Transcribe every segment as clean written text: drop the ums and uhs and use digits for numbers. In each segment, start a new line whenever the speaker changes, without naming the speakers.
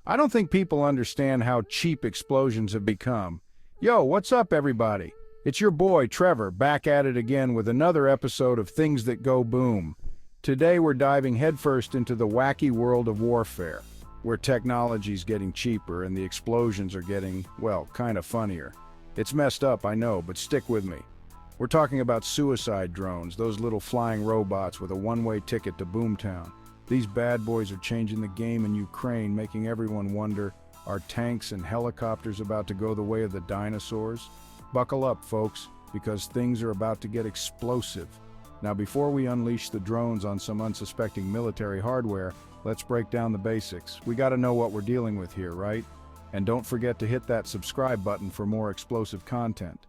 I don't think people understand how cheap explosions have become. Yo, what's up, everybody? It's your boy, Trevor, back at it again with another episode of Things That Go Boom. Today we're diving headfirst into the wacky world of warfare, where technology's getting cheaper and the explosions are getting, well, kind of funnier. It's messed up, I know, but stick with me. We're talking about suicide drones, those little flying robots with a one-way ticket to Boomtown. These bad boys are changing the game in Ukraine, making everyone wonder, are tanks and helicopters about to go the way of the dinosaurs? Buckle up, folks, because things are about to get explosive. Now, before we unleash the drones on some unsuspecting military hardware, let's break down the basics. We gotta know what we're dealing with here, right? And don't forget to hit that subscribe button for more explosive content.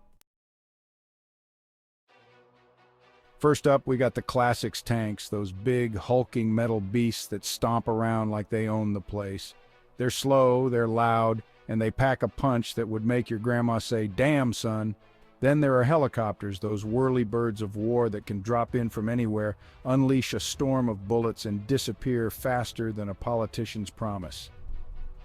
First up, we got the classics tanks, those big, hulking metal beasts that stomp around like they own the place. They're slow, they're loud, and they pack a punch that would make your grandma say, "Damn, son." Then there are helicopters, those whirly birds of war that can drop in from anywhere, unleash a storm of bullets, and disappear faster than a politician's promise.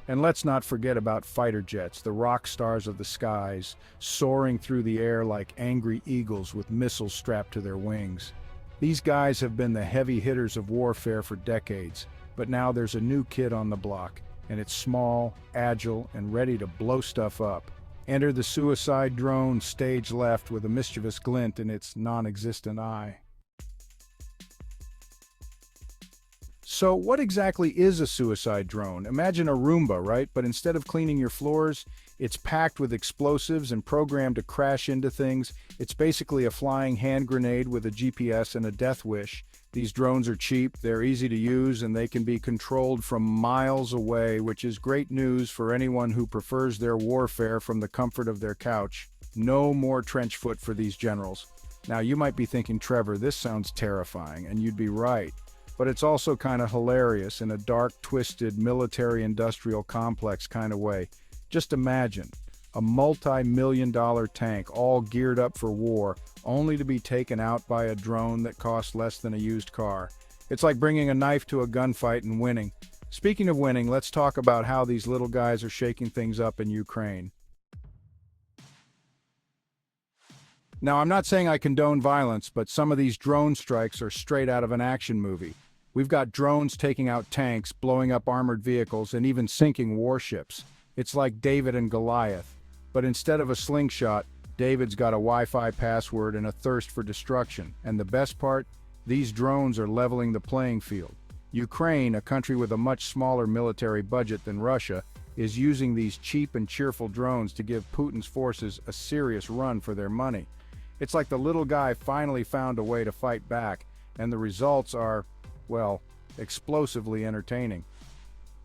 And let's not forget about fighter jets, the rock stars of the skies, soaring through the air like angry eagles with missiles strapped to their wings. These guys have been the heavy hitters of warfare for decades, but now there's a new kid on the block, and it's small, agile, and ready to blow stuff up. Enter the suicide drone, stage left, with a mischievous glint in its non-existent eye. So what exactly is a suicide drone? Imagine a Roomba, right? But instead of cleaning your floors, it's packed with explosives and programmed to crash into things. It's basically a flying hand grenade with a GPS and a death wish. These drones are cheap, they're easy to use, and they can be controlled from miles away, which is great news for anyone who prefers their warfare from the comfort of their couch. No more trench foot for these generals. Now, you might be thinking, Trevor, this sounds terrifying, and you'd be right. But it's also kind of hilarious in a dark, twisted, military-industrial complex kind of way. Just imagine a multi-million-dollar tank all geared up for war, only to be taken out by a drone that costs less than a used car. It's like bringing a knife to a gunfight and winning. Speaking of winning, let's talk about how these little guys are shaking things up in Ukraine. Now, I'm not saying I condone violence, but some of these drone strikes are straight out of an action movie. We've got drones taking out tanks, blowing up armored vehicles, and even sinking warships. It's like David and Goliath. But instead of a slingshot, David's got a Wi-Fi password and a thirst for destruction. And the best part? These drones are leveling the playing field. Ukraine, a country with a much smaller military budget than Russia, is using these cheap and cheerful drones to give Putin's forces a serious run for their money. It's like the little guy finally found a way to fight back, and the results are, well, explosively entertaining.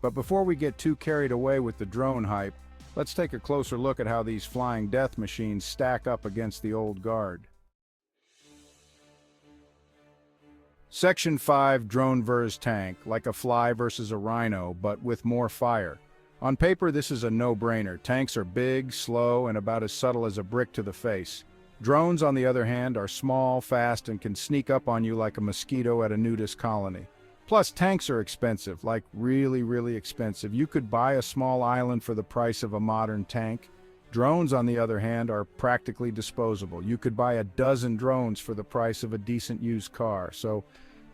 But before we get too carried away with the drone hype, let's take a closer look at how these flying death machines stack up against the old guard. Section 5, Drone vs. Tank, like a fly versus a rhino, but with more fire. On paper, this is a no-brainer. Tanks are big, slow, and about as subtle as a brick to the face. Drones, on the other hand, are small, fast, and can sneak up on you like a mosquito at a nudist colony. Plus, tanks are expensive, like really, really expensive. You could buy a small island for the price of a modern tank. Drones, on the other hand, are practically disposable. You could buy a dozen drones for the price of a decent used car. So,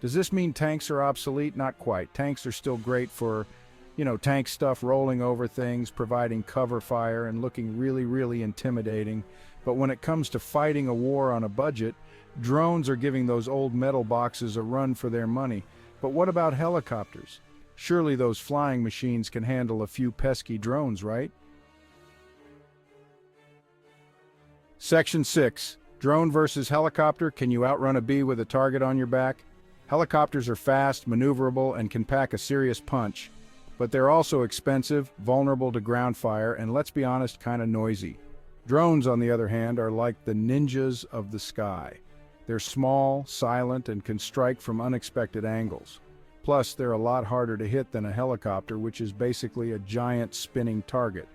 does this mean tanks are obsolete? Not quite. Tanks are still great for, tank stuff, rolling over things, providing cover fire, and looking really, really intimidating. But when it comes to fighting a war on a budget, drones are giving those old metal boxes a run for their money. But what about helicopters? Surely those flying machines can handle a few pesky drones, right? Section 6. Drone versus helicopter. Can you outrun a bee with a target on your back? Helicopters are fast, maneuverable, and can pack a serious punch. But they're also expensive, vulnerable to ground fire, and let's be honest, kind of noisy. Drones, on the other hand, are like the ninjas of the sky. They're small, silent, and can strike from unexpected angles. Plus, they're a lot harder to hit than a helicopter, which is basically a giant spinning target.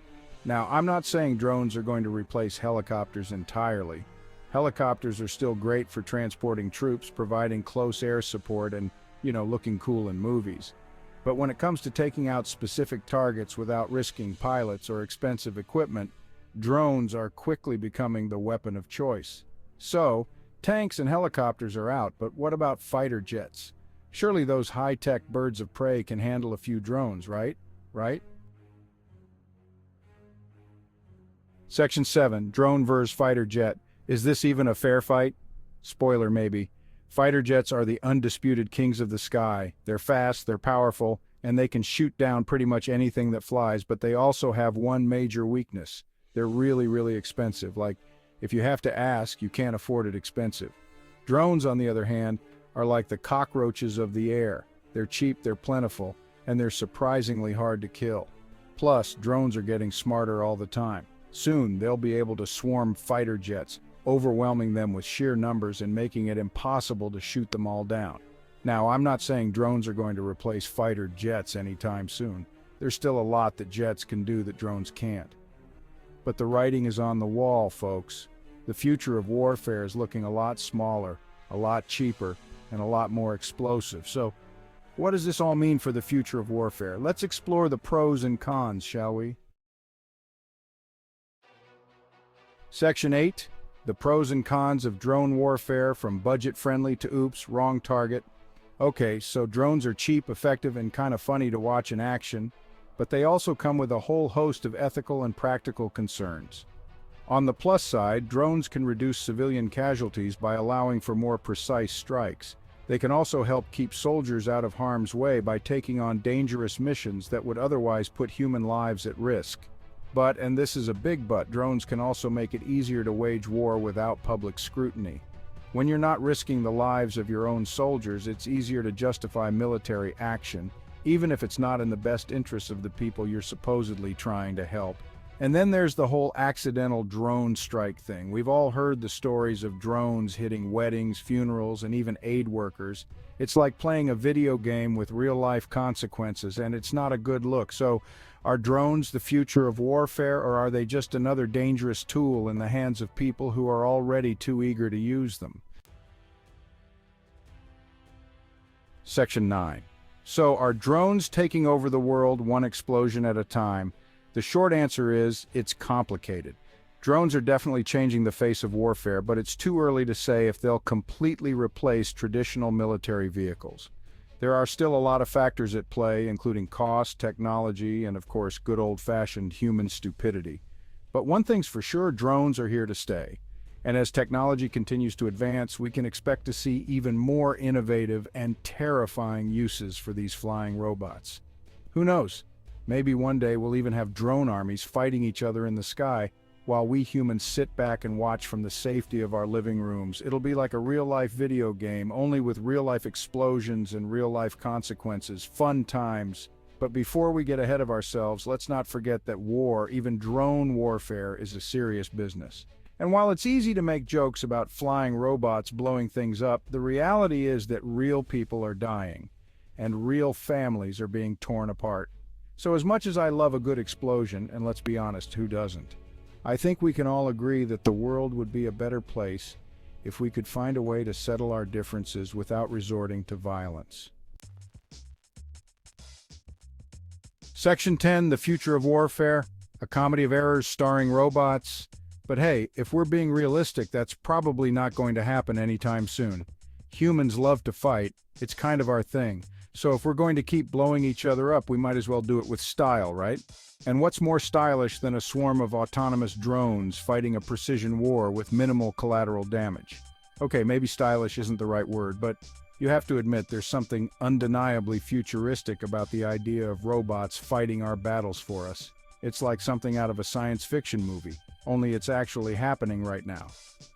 Now, I'm not saying drones are going to replace helicopters entirely. Helicopters are still great for transporting troops, providing close air support, and, looking cool in movies. But when it comes to taking out specific targets without risking pilots or expensive equipment, drones are quickly becoming the weapon of choice. So, tanks and helicopters are out, but what about fighter jets? Surely those high-tech birds of prey can handle a few drones, right? Right? Section 7, Drone vs. Fighter Jet. Is this even a fair fight? Spoiler maybe. Fighter jets are the undisputed kings of the sky. They're fast, they're powerful, and they can shoot down pretty much anything that flies, but they also have one major weakness. They're really, really expensive. Like, if you have to ask, you can't afford it expensive. Drones, on the other hand, are like the cockroaches of the air. They're cheap, they're plentiful, and they're surprisingly hard to kill. Plus, drones are getting smarter all the time. Soon, they'll be able to swarm fighter jets, overwhelming them with sheer numbers and making it impossible to shoot them all down. Now, I'm not saying drones are going to replace fighter jets anytime soon. There's still a lot that jets can do that drones can't. But the writing is on the wall, folks. The future of warfare is looking a lot smaller, a lot cheaper, and a lot more explosive. So, what does this all mean for the future of warfare? Let's explore the pros and cons, shall we? Section 8, the pros and cons of drone warfare, from budget-friendly to oops, wrong target. Okay, so drones are cheap, effective, and kind of funny to watch in action, but they also come with a whole host of ethical and practical concerns. On the plus side, drones can reduce civilian casualties by allowing for more precise strikes. They can also help keep soldiers out of harm's way by taking on dangerous missions that would otherwise put human lives at risk. But, and this is a big but, drones can also make it easier to wage war without public scrutiny. When you're not risking the lives of your own soldiers, it's easier to justify military action, even if it's not in the best interests of the people you're supposedly trying to help. And then there's the whole accidental drone strike thing. We've all heard the stories of drones hitting weddings, funerals, and even aid workers. It's like playing a video game with real-life consequences, and it's not a good look. So, are drones the future of warfare, or are they just another dangerous tool in the hands of people who are already too eager to use them? Section 9. So, are drones taking over the world one explosion at a time? The short answer is, it's complicated. Drones are definitely changing the face of warfare, but it's too early to say if they'll completely replace traditional military vehicles. There are still a lot of factors at play, including cost, technology, and of course, good old-fashioned human stupidity. But one thing's for sure, drones are here to stay. And as technology continues to advance, we can expect to see even more innovative and terrifying uses for these flying robots. Who knows? Maybe one day we'll even have drone armies fighting each other in the sky, while we humans sit back and watch from the safety of our living rooms. It'll be like a real-life video game, only with real-life explosions and real-life consequences. Fun times. But before we get ahead of ourselves, let's not forget that war, even drone warfare, is a serious business. And while it's easy to make jokes about flying robots blowing things up, the reality is that real people are dying, and real families are being torn apart. So as much as I love a good explosion, and let's be honest, who doesn't? I think we can all agree that the world would be a better place if we could find a way to settle our differences without resorting to violence. Section 10, The Future of Warfare, a comedy of errors starring robots. But hey, if we're being realistic, that's probably not going to happen anytime soon. Humans love to fight, it's kind of our thing. So if we're going to keep blowing each other up, we might as well do it with style, right? And what's more stylish than a swarm of autonomous drones fighting a precision war with minimal collateral damage? Okay, maybe stylish isn't the right word, but you have to admit there's something undeniably futuristic about the idea of robots fighting our battles for us. It's like something out of a science fiction movie, only it's actually happening right now.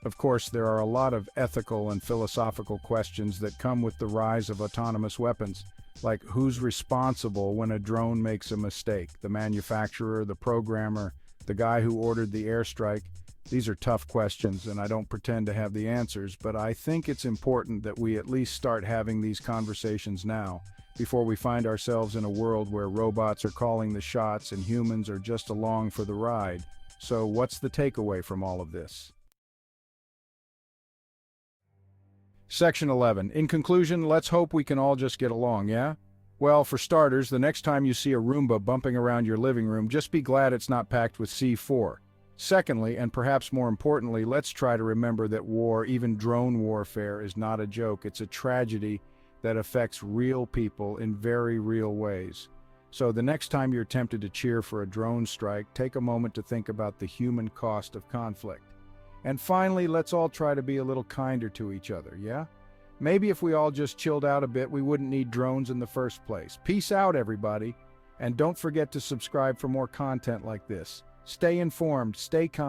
Of course, there are a lot of ethical and philosophical questions that come with the rise of autonomous weapons, like who's responsible when a drone makes a mistake? The manufacturer, the programmer, the guy who ordered the airstrike? These are tough questions, and I don't pretend to have the answers, but I think it's important that we at least start having these conversations now, before we find ourselves in a world where robots are calling the shots and humans are just along for the ride. So what's the takeaway from all of this? Section 11. In conclusion, let's hope we can all just get along, yeah? Well, for starters, the next time you see a Roomba bumping around your living room, just be glad it's not packed with C4. Secondly, and perhaps more importantly, let's try to remember that war, even drone warfare, is not a joke. It's a tragedy that affects real people in very real ways. So the next time you're tempted to cheer for a drone strike, take a moment to think about the human cost of conflict. And finally, let's all try to be a little kinder to each other, yeah? Maybe if we all just chilled out a bit, we wouldn't need drones in the first place. Peace out, everybody. And don't forget to subscribe for more content like this. Stay informed, stay calm.